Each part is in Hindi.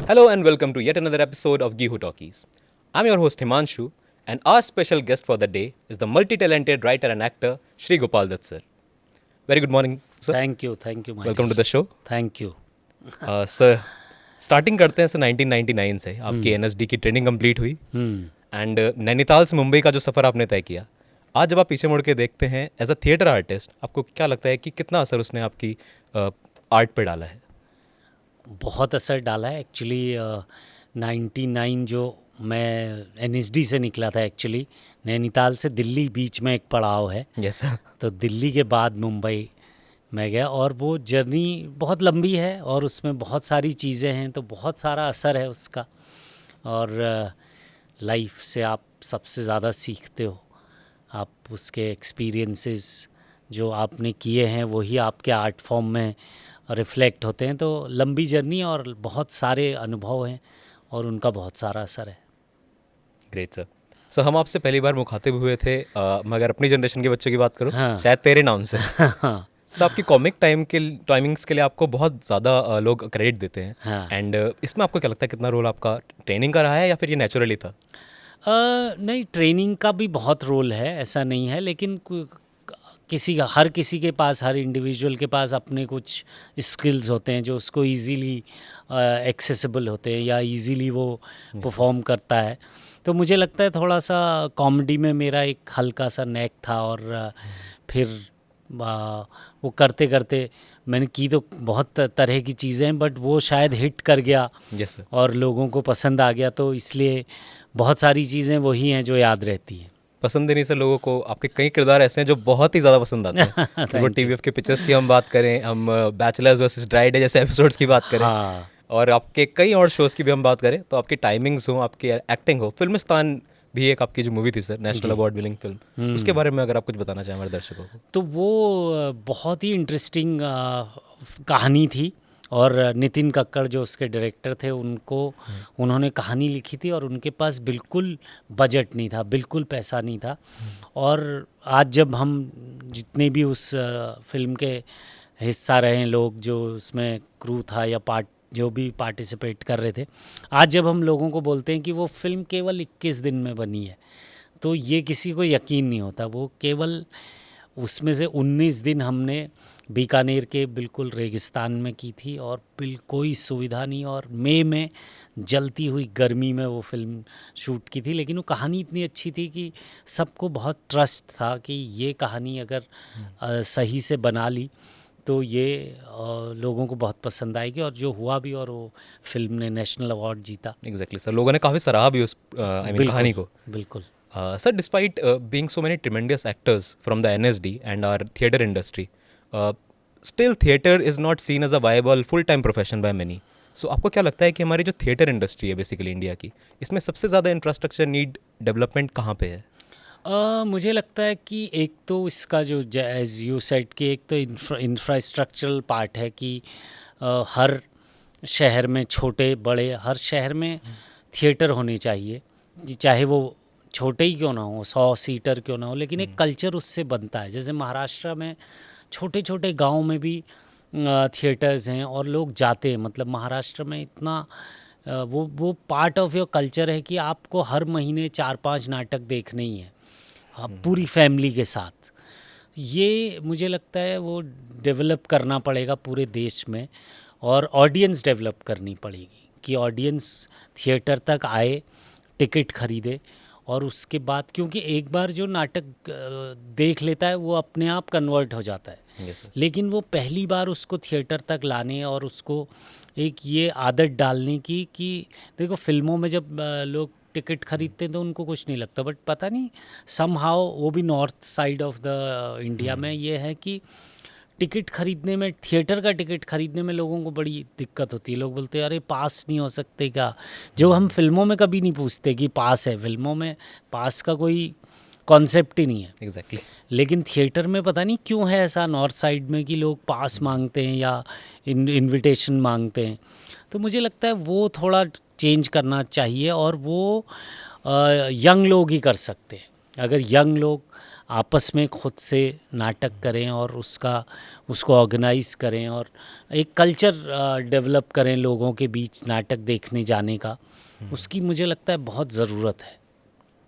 Hello and welcome to yet another episode of Gihu Talkies. I'm your host Himanshu, and our special guest for the day is the multi-talented writer and actor Shri Gopal Dutt sir. Very good morning, sir. Thank you my Welcome to dear. the show. Thank you. Sir starting करते हैं सर 1999 से आपकी एनएसडी की ट्रेनिंग कंप्लीट हुई एंड नैनीताल से मुंबई का जो सफ़र आपने तय किया, आज जब आप पीछे मुड़ के देखते हैं एज अ थिएटर आर्टिस्ट, आपको क्या लगता है कि कितना असर उसने आपकी आर्ट पे डाला है? बहुत असर डाला है एक्चुअली. 99 जो मैं एनएसडी से निकला था, एक्चुअली नैनीताल से दिल्ली बीच में एक पड़ाव है. Yes sir. तो दिल्ली के बाद मुंबई में गया और वो जर्नी बहुत लंबी है और उसमें बहुत सारी चीज़ें हैं, तो बहुत सारा असर है उसका. और लाइफ से आप सबसे ज़्यादा सीखते हो. आप उसके एक्सपीरियंसेस जो आपने किए हैं वही आपके आर्ट फॉर्म में रिफ्लेक्ट होते हैं. तो लंबी जर्नी और बहुत सारे अनुभव हैं और उनका बहुत सारा असर है. Great sir. सो हम आपसे पहली बार मुखातिब हुए थे, मगर अपनी जनरेशन के बच्चों की बात करूं, हाँ. शायद तेरे नाम से. हाँ. सर आपकी कॉमिक टाइमिंग्स के लिए आपको बहुत ज़्यादा लोग क्रेडिट देते हैं. हाँ. एंड इसमें आपको क्या लगता है कितना रोल आपका ट्रेनिंग का रहा है या फिर ये नेचुरली था? नहीं, ट्रेनिंग का भी बहुत रोल है, ऐसा नहीं है. लेकिन हर किसी के पास, हर इंडिविजुअल के पास अपने कुछ स्किल्स होते हैं जो उसको इजीली एक्सेसिबल होते हैं या इजीली वो परफॉर्म करता है. तो मुझे लगता है थोड़ा सा कॉमेडी में मेरा एक हल्का सा नेक था और फिर वो करते करते मैंने की तो बहुत तरह की चीज़ें हैं, बट वो शायद हिट कर गया. Yes sir. और लोगों को पसंद आ गया, तो इसलिए बहुत सारी चीज़ें वही हैं जो याद रहती हैं. पसंद नहीं से लोगों को आपके कई किरदार ऐसे हैं जो बहुत ही ज़्यादा पसंद आते हैं. फिर वो टीवीएफ के पिक्चर्स की हम बात करें, हम बैचलर्स वर्सेस ब्राइड जैसे एपिसोड्स की बात करें, हाँ. और आपके कई और शोज़ की भी हम बात करें, तो आपकी टाइमिंग्स हो, आपकी एक्टिंग हो. फिल्मिस्तान भी एक आपकी जो मूवी थी sir, national award winning film, उसके बारे में अगर आप कुछ बताना चाहें हमारे दर्शकों को. तो वो बहुत ही इंटरेस्टिंग कहानी थी. और नितिन कक्कड़ जो उसके डायरेक्टर थे, उन्होंने कहानी लिखी थी और उनके पास बिल्कुल बजट नहीं था, बिल्कुल पैसा नहीं था. और आज जब हम जितने भी उस फिल्म के हिस्सा रहे हैं लोग, जो उसमें क्रू था या जो भी पार्टिसिपेट कर रहे थे, आज जब हम लोगों को बोलते हैं कि वो फिल्म केवल 21 दिन में बनी है, तो ये किसी को यकीन नहीं होता. वो केवल उसमें से 19 दिन हमने बीकानेर के बिल्कुल रेगिस्तान में की थी और कोई सुविधा नहीं, और मई में जलती हुई गर्मी में वो फिल्म शूट की थी. लेकिन वो कहानी इतनी अच्छी थी कि सबको बहुत ट्रस्ट था कि ये कहानी अगर सही से बना ली तो ये लोगों को बहुत पसंद आएगी, और जो हुआ भी, और वो फिल्म ने नेशनल अवार्ड जीता. Exactly sir. लोगों ने काफ़ी सराहा भी उस कहानी को. बिल्कुल. Sir, despite being so many tremendous actors from the NSD and our theatre industry, still theatre is not seen as a viable full-time profession by many. So आपको क्या लगता है कि हमारी जो थिएटर इंडस्ट्री है बेसिकली इंडिया की, इसमें सबसे ज़्यादा इंफ्रास्ट्रक्चर नीड डेवलपमेंट कहाँ पे है? मुझे लगता है कि एक तो इसका जो एज यू सेड कि एक तो इंफ्रास्ट्रक्चरल पार्ट है कि हर शहर में, छोटे बड़े हर शहर में थिएटर होने चाहिए. चाहे वो छोटे ही क्यों ना हो, 100 सीटर क्यों ना हो, लेकिन एक कल्चर उससे बनता है. जैसे महाराष्ट्र में छोटे छोटे गांव में भी थिएटर्स हैं और लोग जाते हैं. मतलब महाराष्ट्र में इतना वो पार्ट ऑफ योर कल्चर है कि आपको हर महीने 4-5 नाटक देखने ही है, पूरी फैमिली के साथ. ये मुझे लगता है वो डेवलप करना पड़ेगा पूरे देश में, और ऑडियंस डेवलप करनी पड़ेगी कि ऑडियंस थिएटर तक आए, टिकट खरीदे, और उसके बाद, क्योंकि एक बार जो नाटक देख लेता है वो अपने आप कन्वर्ट हो जाता है. Yes, sir. लेकिन वो पहली बार उसको थिएटर तक लाने और उसको एक ये आदत डालने की कि देखो, फिल्मों में जब लोग टिकट खरीदते हैं तो उनको कुछ नहीं लगता, बट पता नहीं समहाउ वो भी north side of the India में ये है कि टिकट खरीदने में, थिएटर का टिकट खरीदने में लोगों को बड़ी दिक्कत होती है. लोग बोलते हैं अरे पास नहीं हो सकते क्या, जो हम फिल्मों में कभी नहीं पूछते कि पास है. फिल्मों में पास का कोई कॉन्सेप्ट ही नहीं है. एग्जैक्टली. लेकिन थिएटर में पता नहीं क्यों है ऐसा नॉर्थ साइड में कि लोग पास मांगते हैं या इनविटेशन मांगते हैं. तो मुझे लगता है वो थोड़ा चेंज करना चाहिए, और वो यंग लोग ही कर सकते हैं. अगर यंग लोग आपस में खुद से नाटक करें और उसको ऑर्गेनाइज करें और एक कल्चर डेवलप करें लोगों के बीच नाटक देखने जाने का, उसकी मुझे लगता है बहुत ज़रूरत है।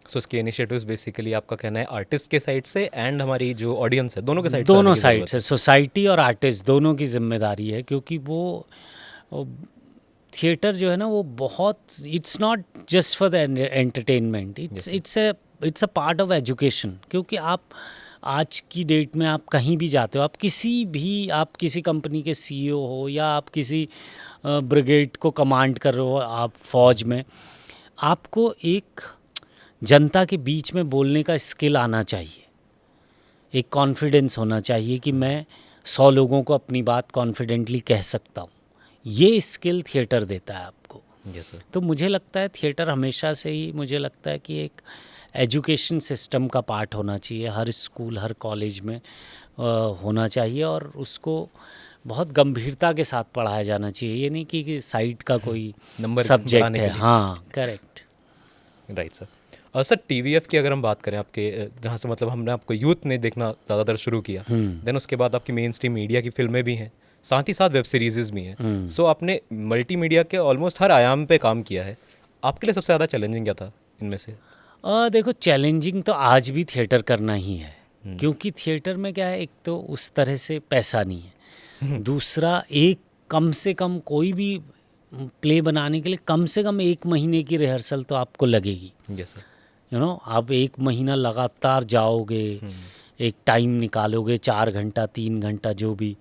सो इसके इनिशिएटिव्स बेसिकली आपका कहना है आर्टिस्ट के साइड से एंड हमारी जो ऑडियंस है दोनों के साइड से आने दोनों की साइड ज़रूरत से, है। सोसाइटी और आर्टिस्ट दोनों की जिम्मेदारी है, क्योंकि वो थिएटर जो है ना वो बहुत, it's not just for the entertainment, Yes, it's a part of education. क्योंकि आप आज की डेट में आप कहीं भी जाते हो, आप किसी कंपनी के सीईओ हो या आप किसी ब्रिगेड को कमांड कर रहे हो, आप फौज में, आपको एक जनता के बीच में बोलने का स्किल आना चाहिए, एक कॉन्फिडेंस होना चाहिए कि मैं 100 लोगों को अपनी बात कॉन्फिडेंटली कह सकता हूँ। ये स्किल थिएटर देता है आपको। Yes sir. तो मुझे लगता है थिएटर हमेशा से ही, मुझे लगता है कि एक एजुकेशन सिस्टम का पार्ट होना चाहिए, हर स्कूल हर कॉलेज में होना चाहिए, और उसको बहुत गंभीरता के साथ पढ़ाया जाना चाहिए। ये नहीं कि साइड का कोई नंबर सब्जेक्ट बढ़ाने है। के लिए। हाँ, correct. Right sir. Sir TVF की अगर हम बात करें आपके जहाँ से मतलब हमने आपको यूथ ने देखना ज़्यादातर शुरू किया, देन उसके बाद आपकी मेन स्ट्रीम मीडिया की फिल्में भी हैं, साथ ही साथ वेब सीरीज़ भी हैं। सो आपने मल्टीमीडिया के ऑलमोस्ट हर आयाम पे काम किया है। आपके लिए सबसे ज़्यादा चैलेंजिंग क्या था इनमें से? देखो, चैलेंजिंग तो आज भी थिएटर करना ही है, क्योंकि थिएटर में क्या है, एक तो उस तरह से पैसा नहीं है, दूसरा एक कम से कम कोई भी प्ले बनाने के लिए कम से कम 1 महीने की रिहर्सल तो आपको लगेगी। Yes sir. आप 1 महीना लगातार जाओगे, एक टाइम निकालोगे, 4 घंटा 3 घंटा जो भी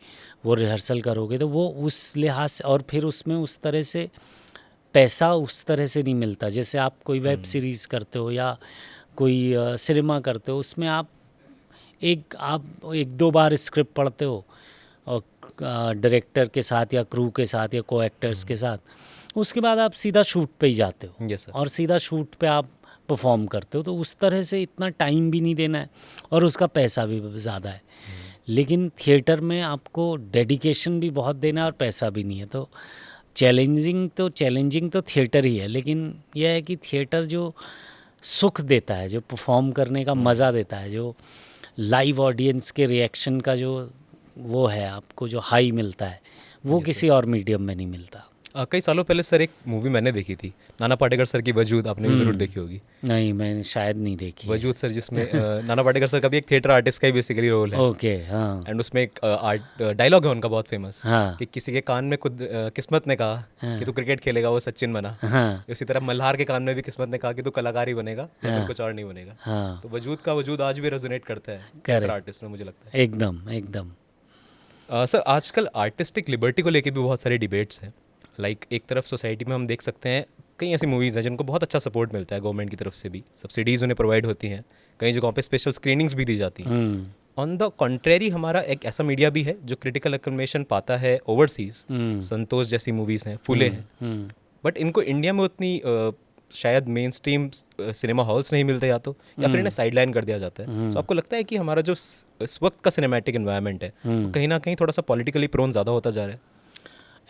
वो रिहर्सल करोगे, तो वो उस लिहाज से, और फिर उसमें उस तरह से पैसा उस तरह से नहीं मिलता जैसे आप कोई वेब सीरीज़ करते हो या कोई सिनेमा करते हो। उसमें आप एक दो बार स्क्रिप्ट पढ़ते हो और डायरेक्टर के साथ या क्रू के साथ या को एक्टर्स के साथ, उसके बाद आप सीधा शूट पे ही जाते हो यस सर। और सीधा शूट पे आप परफॉर्म करते हो। तो उस तरह से इतना टाइम भी नहीं देना है और उसका पैसा भी ज़्यादा है। लेकिन थिएटर में आपको डेडिकेशन भी बहुत देना है और पैसा भी नहीं है। तो चैलेंजिंग तो थिएटर ही है, लेकिन यह है कि थिएटर जो सुख देता है, जो परफॉर्म करने का मज़ा देता है, जो लाइव ऑडियंस के रिएक्शन का जो वो है, आपको जो हाई मिलता है, वो किसी और मीडियम में नहीं मिलता। कई सालों पहले सर एक मूवी मैंने देखी थी, नाना पाटेकर सर की वजूद, आपने भी ज़रूर देखी होगी। नहीं, मैंने शायद नहीं देखी। वजूद सर जिसमें नाना पाटेकर सर का भी एक थिएटर आर्टिस्ट का ही बेसिकली रोल है। ओके, हाँ। एंड उसमें एक डायलॉग है उनका बहुत फेमस, हाँ। कि किसी के कान में खुद किस्मत ने कहा कि तू क्रिकेट खेलेगा, वो सचिन बना। हाँ। उसी तरह मल्हार के कान में भी किस्मत ने कहा कि तू कलाकार ही बनेगा या फिर कुछ और नहीं बनेगा। हाँ, तो वजूद का वजूद आज भी रेजोनेट करता है थिएटर आर्टिस्ट में, मुझे लगता है। एकदम। सर आजकल आर्टिस्टिक लिबर्टी को लेके भी बहुत सारे डिबेट्स हैं। लाइक एक तरफ सोसाइटी में हम देख सकते हैं कई ऐसी मूवीज़ हैं जिनको बहुत अच्छा सपोर्ट मिलता है गवर्नमेंट की तरफ से भी, सब्सिडीज़ उन्हें प्रोवाइड होती हैं, कई जगहों पे स्पेशल स्क्रीनिंग्स भी दी जाती हैं। ऑन द कॉन्ट्रेरी हमारा एक ऐसा मीडिया भी है जो क्रिटिकल एक्लेमेशन पाता है ओवरसीज़, संतोष जैसी मूवीज़ हैं, फूले हैं, बट इनको इंडिया में उतनी शायद मेन स्ट्रीम सिनेमा हॉल्स नहीं मिलते, या फिर इन्हें साइडलाइन कर दिया जाता है। तो आपको लगता है कि हमारा जो इस वक्त का सिनेमैटिक इन्वायरमेंट है कहीं ना कहीं थोड़ा सा पॉलिटिकली प्रोन ज़्यादा होता जा रहा है?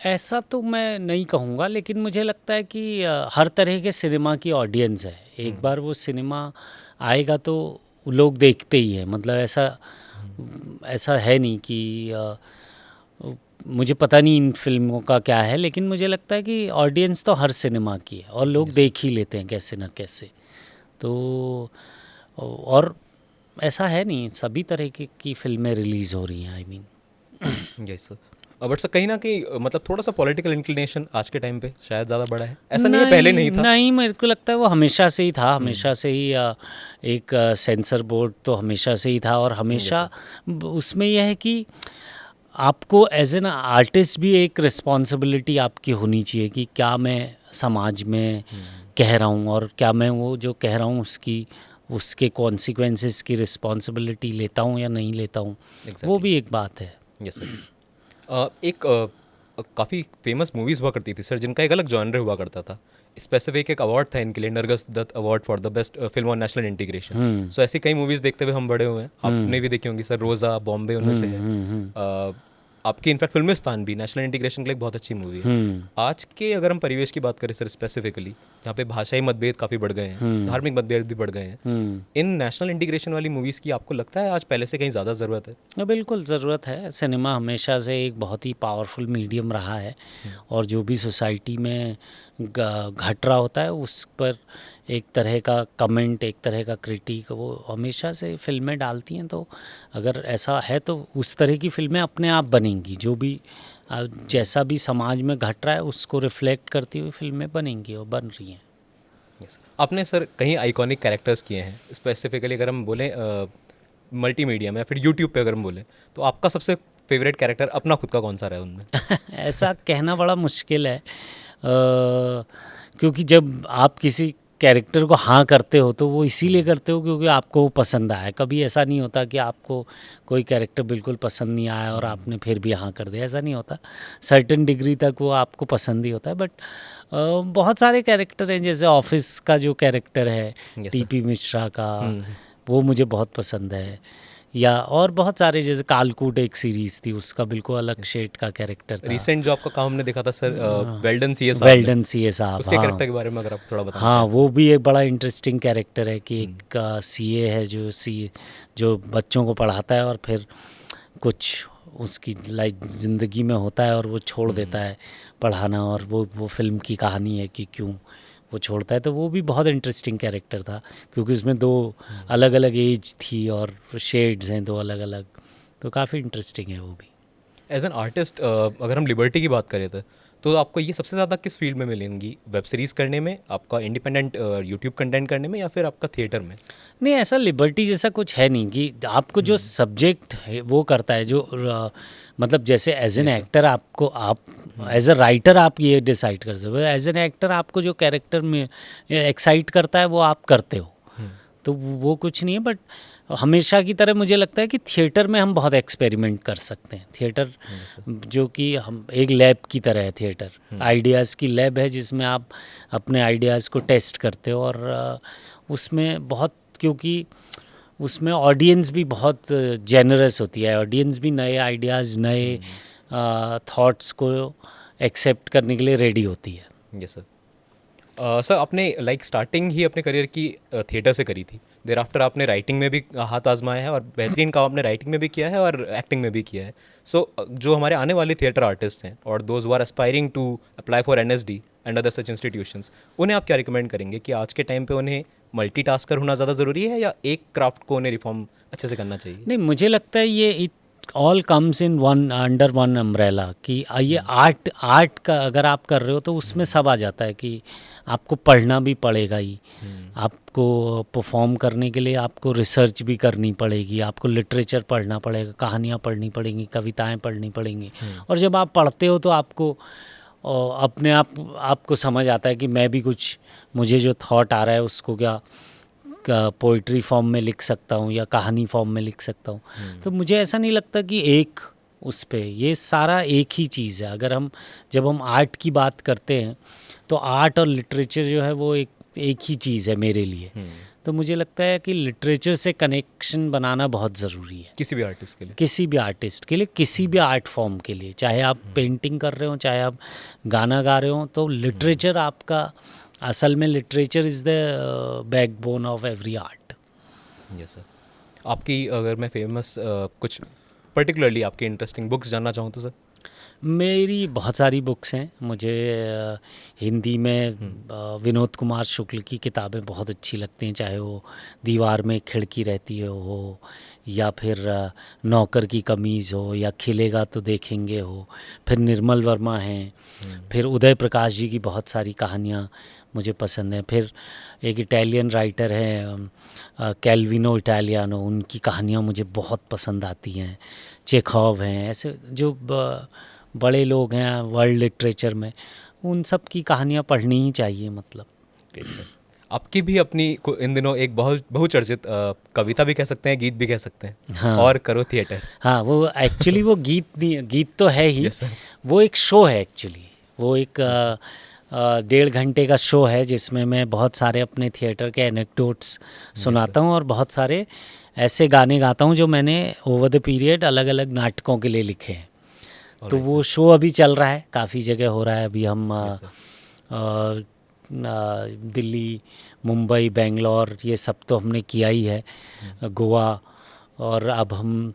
ऐसा तो मैं नहीं कहूँगा, लेकिन मुझे लगता है कि हर तरह के सिनेमा की ऑडियंस है। एक बार वो सिनेमा आएगा तो लोग देखते ही हैं। मतलब ऐसा है नहीं कि मुझे पता नहीं इन फिल्मों का क्या है, लेकिन मुझे लगता है कि ऑडियंस तो हर सिनेमा की है और लोग देख ही लेते हैं कैसे ना कैसे। तो और ऐसा है नहीं, सभी तरह की फिल्में रिलीज़ हो रही हैं, I mean. Yes sir. But sir कहीं ना कहीं मतलब थोड़ा सा पॉलिटिकल इंक्लिनेशन आज के टाइम पे शायद ज़्यादा बड़ा है, ऐसा नहीं है पहले नहीं था? नहीं, मेरे को लगता है वो हमेशा से ही था। हमेशा से ही एक सेंसर बोर्ड तो हमेशा से ही था, और हमेशा उसमें यह है कि आपको एज एन आर्टिस्ट भी एक रिस्पॉन्सिबिलिटी आपकी होनी चाहिए कि क्या मैं समाज में कह रहा हूँ और क्या मैं वो जो कह रहा हूँ उसके कॉन्सिक्वेंसेस की रिस्पॉन्सिबिलिटी लेता हूँ या नहीं लेता हूँ। वो भी एक बात है। Yes sir. एक काफ़ी फेमस मूवीज़ हुआ करती थी सर जिनका एक अलग जॉनर हुआ करता था, स्पेसिफिक एक अवार्ड था इनके लिए, Nargis Dutt award for the best film on national integration. So ऐसी कई मूवीज़ देखते हुए हम बड़े हुए हैं, आपने भी देखी होंगी सर, रोज़ा, बॉम्बे उनमें से है। आपकी इनफैक्ट फिल्मिस्तान भी नेशनल इंटीग्रेशन के लिए एक बहुत अच्छी मूवी है। आज के अगर हम परिवेश की बात करें सर स्पेसिफिकली, यहाँ पे भाषाई मतभेद काफ़ी बढ़ गए हैं, धार्मिक मतभेद भी बढ़ गए हैं, इन नेशनल इंटीग्रेशन वाली मूवीज़ की आपको लगता है आज पहले से कहीं ज़्यादा ज़रूरत है? बिल्कुल ज़रूरत है। सिनेमा हमेशा से एक बहुत ही पावरफुल मीडियम रहा है और जो भी सोसाइटी में घट रहा होता है उस पर एक तरह का कमेंट, एक तरह का क्रिटिक वो हमेशा से फिल्में डालती हैं। तो अगर ऐसा है तो उस तरह की फिल्में अपने आप बनेंगी, जो भी जैसा भी समाज में घट रहा है उसको रिफ्लेक्ट करती हुई फिल्में बनेंगी और बन रही हैं। आपने सर कहीं आइकॉनिक कैरेक्टर्स किए हैं, स्पेसिफिकली अगर हम बोलें मल्टीमीडिया में या फिर यूट्यूब पे अगर हम बोलें, तो आपका सबसे फेवरेट कैरेक्टर अपना खुद का कौन सा रहा है उनमें? ऐसा कहना बड़ा मुश्किल है, क्योंकि जब आप किसी कैरेक्टर को हाँ करते हो तो वो इसीलिए करते हो क्योंकि आपको वो पसंद आया। कभी ऐसा नहीं होता कि आपको कोई कैरेक्टर बिल्कुल पसंद नहीं आया और आपने फिर भी हाँ कर दिया, ऐसा नहीं होता। सर्टेन डिग्री तक वो आपको पसंद ही होता है। बट बहुत सारे कैरेक्टर हैं, जैसे ऑफिस का जो कैरेक्टर है टीपी मिश्रा का, वो मुझे बहुत पसंद है। या और बहुत सारे, जैसे कालकूट एक सीरीज़ थी, उसका बिल्कुल अलग शेड का कैरेक्टर था। रिसेंट जो आपका काम हमने देखा था सर, वेल्डन सीए साहब, उसके कैरेक्टर के बारे में अगर आप थोड़ा बताना हाँ, वो भी एक बड़ा इंटरेस्टिंग कैरेक्टर है कि एक सीए है जो बच्चों को पढ़ाता है और फिर कुछ उसकी लाइफ ज़िंदगी में होता है और वो छोड़ देता है पढ़ाना, और वो फिल्म की कहानी है कि क्यों वो छोड़ता है। तो वो भी बहुत इंटरेस्टिंग कैरेक्टर था क्योंकि उसमें दो अलग अलग एज थी और शेड्स हैं दो अलग अलग, तो काफ़ी इंटरेस्टिंग है वो भी। एज एन आर्टिस्ट अगर हम लिबर्टी की बात करें तो आपको ये सबसे ज़्यादा किस फील्ड में मिलेंगी? वेब सीरीज़ करने में, आपका इंडिपेंडेंट यूट्यूब कंटेंट करने में, या फिर आपका थिएटर में? नहीं, ऐसा लिबर्टी जैसा कुछ है नहीं कि आपको जो सब्जेक्ट है वो करता है, जो मतलब जैसे एज एन एक्टर आपको, आप एज अ राइटर आप ये डिसाइड कर सकते हो, एज एन एक्टर आपको जो कैरेक्टर में एक्साइट करता है वो आप करते हो, तो वो कुछ नहीं है। बट हमेशा की तरह मुझे लगता है कि थिएटर में हम बहुत एक्सपेरिमेंट कर सकते हैं। थिएटर जो कि हम एक लैब की तरह है, थिएटर आइडियाज़ की लैब है जिसमें आप अपने आइडियाज़ को टेस्ट करते हो, और उसमें बहुत, क्योंकि उसमें ऑडियंस भी बहुत जेनरस होती है, ऑडियंस भी नए आइडियाज़, नए थॉट्स को एक्सेप्ट करने के लिए रेडी होती है। Yes sir. सर आपने स्टार्टिंग ही अपने करियर की थिएटर से करी थी, देर आफ्टर आपने राइटिंग में भी हाथ आजमाया है और बेहतरीन काम आपने राइटिंग में भी किया है और एक्टिंग में भी किया है। सो जो हमारे आने वाले थिएटर आर्टिस्ट हैं और those who are aspiring to apply for NSD and other such institutions, उन्हें आप क्या रिकमेंड करेंगे कि आज के टाइम पे उन्हें मल्टीटास्कर होना ज़्यादा ज़रूरी है या एक क्राफ्ट को उन्हें रिफॉर्म अच्छे से करना चाहिए? नहीं, मुझे लगता है ये it all comes in one, under one umbrella, कि ये आर्ट का अगर आप कर रहे हो तो उसमें सब आ जाता है कि आपको पढ़ना भी पड़ेगा ही, आपको परफॉर्म करने के लिए आपको रिसर्च भी करनी पड़ेगी, आपको लिटरेचर पढ़ना पड़ेगा, कहानियाँ पढ़नी पड़ेंगी, कविताएं पढ़नी पड़ेंगी, और जब आप पढ़ते हो तो आपको अपने आपको समझ आता है कि मैं भी कुछ, मुझे जो थॉट आ रहा है उसको क्या पोइट्री फॉर्म में लिख सकता हूँ या कहानी फॉर्म में लिख सकता हूँ। तो मुझे ऐसा नहीं लगता कि एक उस पे, ये सारा एक ही चीज़ है। अगर जब हम आर्ट की बात करते हैं तो आर्ट और लिटरेचर जो है वो एक ही चीज़ है मेरे लिए। तो मुझे लगता है कि लिटरेचर से कनेक्शन बनाना बहुत ज़रूरी है किसी भी आर्टिस्ट के लिए, किसी भी आर्ट फॉर्म के लिए, चाहे आप पेंटिंग कर रहे हो, चाहे आप गाना गा रहे हो, तो लिटरेचर आपका, असल में literature is the backbone of every art. Yes sir. आपकी अगर मैं फेमस कुछ पर्टिकुलरली आपकी इंटरेस्टिंग बुक्स जानना चाहूँ तो सर? मेरी बहुत सारी बुक्स हैं। मुझे हिंदी में विनोद कुमार शुक्ल की किताबें बहुत अच्छी लगती हैं, चाहे वो दीवार में खिड़की रहती हो या फिर नौकर की कमीज़ हो या खिलेगा तो देखेंगे हो, फिर निर्मल वर्मा हैं, फिर उदय प्रकाश जी की बहुत सारी कहानियाँ मुझे पसंद हैं। फिर एक इटालियन राइटर हैं कैल्विनो इटालियानो, उनकी कहानियाँ मुझे बहुत पसंद आती हैं। चेखोव हैं, ऐसे जो बड़े लोग हैं वर्ल्ड लिटरेचर में, उन सब की कहानियाँ पढ़नी ही चाहिए। मतलब आपकी भी अपनी इन दिनों एक बहुत बहुचर्चित कविता भी कह सकते हैं, गीत भी कह सकते हैं, हाँ, और करो थिएटर। हाँ, वो एक्चुअली वो गीत तो है ही, वो एक शो है एक्चुअली। वो एक 1.5 घंटे का शो है जिसमें मैं बहुत सारे अपने थिएटर के एनेक्डोट्स सुनाता हूँ और बहुत सारे ऐसे गाने गाता हूँ जो मैंने ओवर द पीरियड अलग अलग नाटकों के लिए लिखे हैं। तो वो शो अभी चल रहा है, काफ़ी जगह हो रहा है। अभी हम Yes, sir. दिल्ली, मुंबई, बेंगलोर ये सब तो हमने किया ही है, गोवा, और अब हम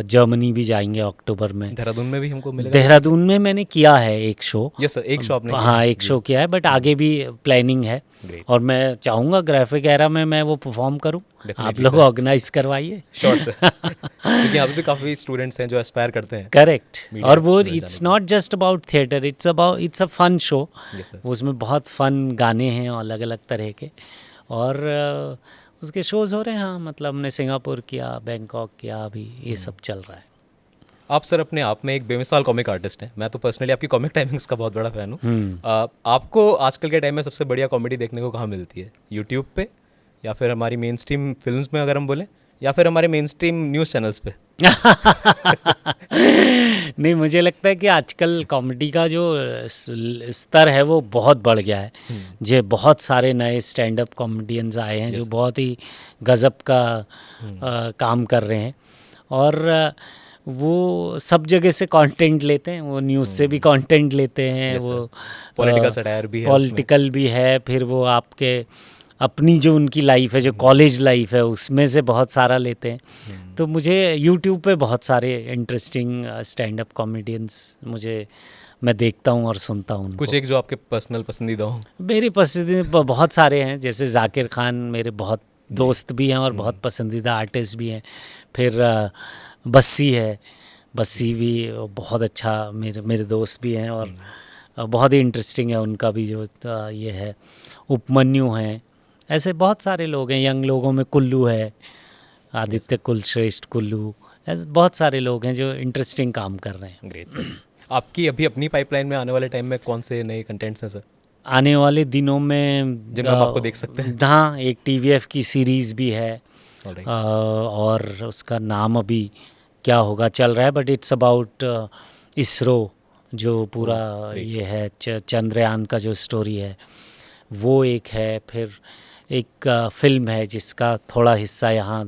जर्मनी भी जाएंगे अक्टूबर में। देहरादून में भी हमको मिलेगा? देहरादून में मैंने किया है एक शो। यस सर, एक शो आपने किया हाँ, है? एक शो किया है, बट आगे भी प्लानिंग है। Great. और मैं चाहूँगा ग्राफिक एरा में मैं वो परफॉर्म करूँ। Definitely, आप लोग sir. ऑर्गेनाइज करवाइए। Sure sir. क्योंकि यहाँ पे भी काफ़ी स्टूडेंट्स हैं जो एस्पायर करते हैं। करेक्ट। Media और वो में जाने इट्स के not just about theatre, it's a fun show. Yes, sir. उसमें बहुत फन गाने हैं अलग अलग तरह के, और उसके शोज़ हो रहे हैं। हाँ, मतलब हमने सिंगापुर किया, बैंकॉक किया, अभी ये सब चल रहा है। आप सर अपने आप में एक बेमिसाल कॉमिक आर्टिस्ट हैं। मैं तो पर्सनली आपकी कॉमिक टाइमिंग्स का बहुत बड़ा फ़ैन हूँ। आपको आजकल के टाइम में सबसे बढ़िया कॉमेडी देखने को कहाँ मिलती है? यूट्यूब पे, या फिर हमारी मेन स्ट्रीम फिल्म्स में अगर हम बोलें, या फिर हमारे मेन स्ट्रीम न्यूज़ चैनल्स पे? नहीं, मुझे लगता है कि आजकल कॉमेडी का जो स्तर है वो बहुत बढ़ गया है। जो बहुत सारे नए स्टैंड अप कॉमेडियंस आए हैं जो बहुत ही गज़ब का काम कर रहे हैं, और वो सब जगह से कंटेंट लेते हैं। वो न्यूज़ से भी कंटेंट लेते हैं, Yes, वो पॉलिटिकल सटायर भी है, पॉलिटिकल भी है, फिर वो आपके अपनी जो उनकी लाइफ है, जो कॉलेज लाइफ है, उसमें से बहुत सारा लेते हैं। तो मुझे यूट्यूब पे बहुत सारे इंटरेस्टिंग स्टैंड अप कॉमेडियंस मैं देखता हूँ और सुनता हूँ उनको। कुछ एक जो आपके पर्सनल पसंदीदा हो? मेरे पसंदीदा बहुत सारे हैं, जैसे जाकिर खान मेरे बहुत दोस्त भी हैं और बहुत पसंदीदा आर्टिस्ट भी हैं। फिर बस्सी है, बस्सी भी बहुत अच्छा, मेरे दोस्त भी हैं, और बहुत ही इंटरेस्टिंग है उनका भी जो ये है। उपमन्यु हैं, ऐसे बहुत सारे लोग हैं। यंग लोगों में कुल्लू है, आदित्य कुलश्रेष्ठ कुल्लू, ऐसे बहुत सारे लोग हैं जो इंटरेस्टिंग काम कर रहे हैं। Great sir. आपकी अभी अपनी पाइपलाइन में आने वाले टाइम में कौन से नए कंटेंट्स हैं सर, आने वाले दिनों में जिनमें हम आपको देख सकते हैं? हाँ, एक TVF की सीरीज़ भी है, Alright. और उसका नाम अभी क्या होगा चल रहा है, बट इट्स अबाउट इसरो, जो पूरा great. ये है चंद्रयान का जो स्टोरी है वो एक है। फिर एक फिल्म है जिसका थोड़ा हिस्सा यहाँ,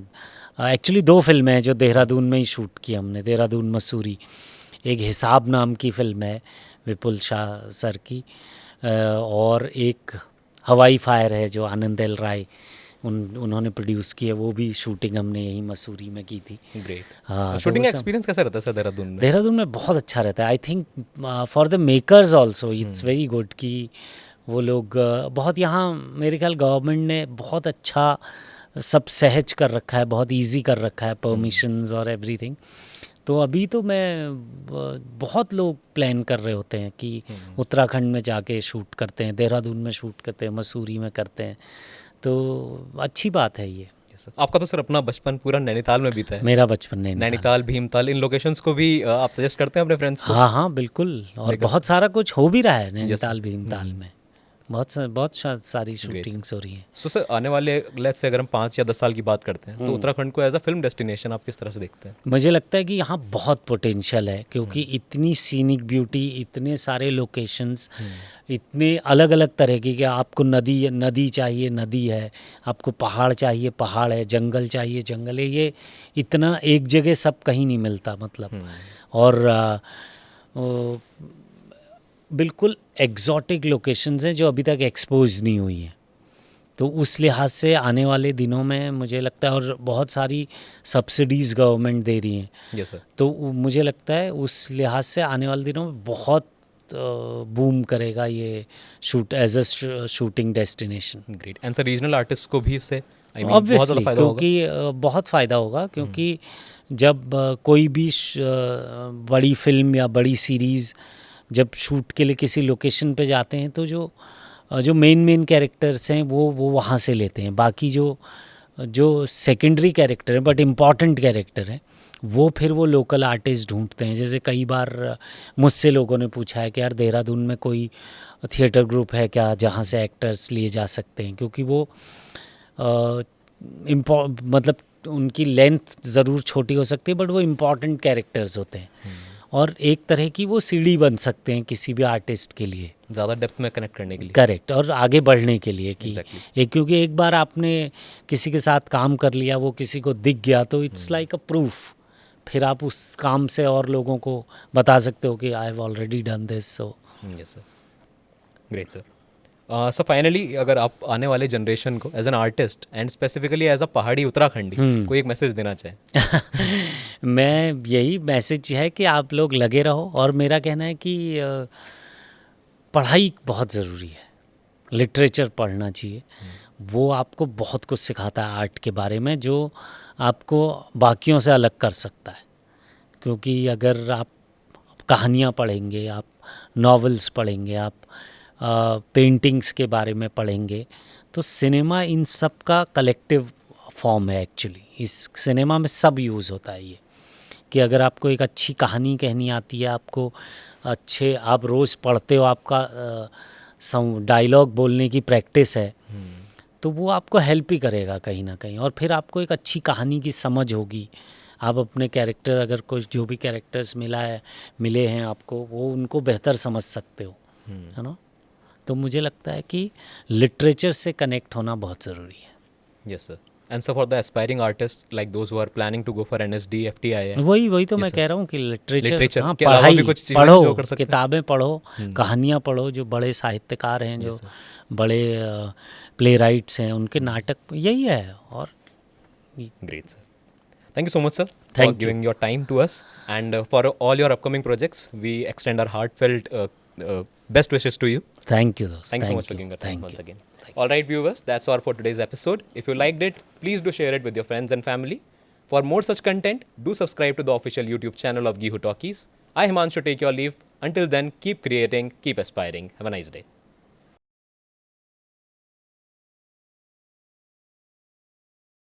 एक्चुअली 2 फिल्में हैं जो देहरादून में ही शूट की हमने, देहरादून मसूरी। एक हिसाब नाम की फिल्म है विपुल शाह सर की, और एक हवाई फायर है जो आनंद एल राय उन्होंने प्रोड्यूस की है। वो भी शूटिंग हमने यहीं मसूरी में की थी। ग्रेट। हाँ, शूटिंग तो का एक्सपीरियंस कैसा रहता है सर देहरादून में? देहरादून में बहुत अच्छा रहता है। I think for the makers also it's very good कि वो लोग बहुत, यहाँ मेरे ख्याल गवर्नमेंट ने बहुत अच्छा सब सहज कर रखा है, बहुत इजी कर रखा है, परमिशंस और एवरीथिंग। तो अभी तो बहुत लोग प्लान कर रहे होते हैं कि उत्तराखंड में जाके शूट करते हैं, देहरादून में शूट करते हैं, मसूरी में करते हैं, तो अच्छी बात है ये। आपका तो सर अपना बचपन पूरा नैनीताल में बीता है। मेरा बचपन नैनीताल, भीमताल, इन लोकेशंस को भी आप सजेस्ट करते हैं अपने फ्रेंड्स को? हाँ हाँ बिल्कुल, और बहुत सारा कुछ हो भी रहा है नैनीताल भीमताल में, बहुत सारी शूटिंग्स हो रही हैं। सो सर आने वाले लेट्स से अगर हम 5 या 10 साल की बात करते हैं तो उत्तराखंड को एज अ फिल्म डेस्टिनेशन आप किस तरह से देखते हैं? मुझे लगता है कि यहाँ बहुत पोटेंशियल है, क्योंकि इतनी सीनिक ब्यूटी, इतने सारे लोकेशंस, इतने अलग अलग तरह की, कि आपको नदी चाहिए, नदी है, आपको पहाड़ चाहिए, पहाड़ है, जंगल चाहिए, जंगल है। ये इतना एक जगह सब कहीं नहीं मिलता, मतलब। और बिल्कुल एग्जॉटिक लोकेशंस हैं जो अभी तक एक्सपोज नहीं हुई हैं। तो उस लिहाज से आने वाले दिनों में मुझे लगता है, और बहुत सारी सब्सिडीज़ गवर्नमेंट दे रही हैं। Yes sir. तो मुझे लगता है उस लिहाज से आने वाले दिनों में बहुत बूम करेगा ये as a shooting destination. Great. And sir regional artist को भी इससे ऑब्वियसली, क्योंकि बहुत फ़ायदा होगा, क्योंकि जब कोई भी बड़ी फिल्म या बड़ी सीरीज़ जब शूट के लिए किसी लोकेशन पे जाते हैं, तो जो मेन कैरेक्टर्स हैं वो वहाँ से लेते हैं। बाकी जो सेकेंडरी कैरेक्टर हैं बट इम्पॉर्टेंट कैरेक्टर हैं, वो फिर वो लोकल आर्टिस्ट ढूंढते हैं। जैसे कई बार मुझसे लोगों ने पूछा है कि यार देहरादून में कोई थिएटर ग्रुप है क्या जहाँ से एक्टर्स लिए जा सकते हैं, क्योंकि वो मतलब उनकी लेंथ ज़रूर छोटी हो सकती है, बट वो इम्पॉर्टेंट कैरेक्टर्स होते हैं, और एक तरह की वो सीढ़ी बन सकते हैं किसी भी आर्टिस्ट के लिए, ज़्यादा डेप्थ में कनेक्ट करने के लिए। करेक्ट, और आगे बढ़ने के लिए कि Exactly. क्योंकि एक बार आपने किसी के साथ काम कर लिया, वो किसी को दिख गया, तो इट्स लाइक अ प्रूफ फिर आप उस काम से और लोगों को बता सकते हो कि I have already done this. So yes sir, great sir. So finally अगर आप आने वाले जनरेशन को as an artist and specifically as a Pahari Uttarakhandi कोई एक मैसेज देना चाहें? मैं यही मैसेज है कि आप लोग लगे रहो, और मेरा कहना है कि पढ़ाई बहुत ज़रूरी है, लिटरेचर पढ़ना चाहिए। वो आपको बहुत कुछ सिखाता है आर्ट के बारे में, जो आपको बाकियों से अलग कर सकता है। क्योंकि अगर आप कहानियाँ पढ़ेंगे, आप नॉवेल्स पढ़ेंगे, आप पेंटिंग्स के बारे में पढ़ेंगे, तो सिनेमा इन सब का कलेक्टिव फॉर्म है एक्चुअली। इस सिनेमा में सब यूज़ होता है ये, कि अगर आपको एक अच्छी कहानी कहनी आती है, आपको अच्छे, आप रोज़ पढ़ते हो, आपका डायलॉग बोलने की प्रैक्टिस है, तो वो आपको हेल्प ही करेगा कहीं ना कहीं। और फिर आपको एक अच्छी कहानी की समझ होगी, आप अपने कैरेक्टर, अगर कुछ जो भी कैरेक्टर्स मिले हैं आपको, वो उनको बेहतर समझ सकते हो, है ना। तो मुझे लगता है कि लिटरेचर से कनेक्ट होना बहुत ज़रूरी है। Yes sir. And sir for the aspiring artist like those who are planning to go for NSD, FTI, वही तो Yes, मैं sir. कह रहा हूँ कि लिटरेचर, हाँ, के अलावा पढ़ाई भी कुछ चीज़ें पढ़ो, जो कर सकते हैं? किताबें पढ़ो, कहानियाँ पढ़ो, जो बड़े साहित्यकार हैं, जो Yes, sir. बड़े प्ले राइट्स हैं, उनके नाटक, यही है। और Great, sir. Thank you so much, sir, for Thank you. giving your time to us. And for all your upcoming projects, we extend our heartfelt best wishes to you. Thank you दोस्त, Thank you so thank much for you, giving your time thank once you. again. All right, viewers, that's all for today's episode. If you liked it, please do share it with your friends and family. For more such content, do subscribe to the official YouTube channel of Gihu Talkies. I, Himanshu, take your leave. Until then, keep creating, keep aspiring. Have a nice day.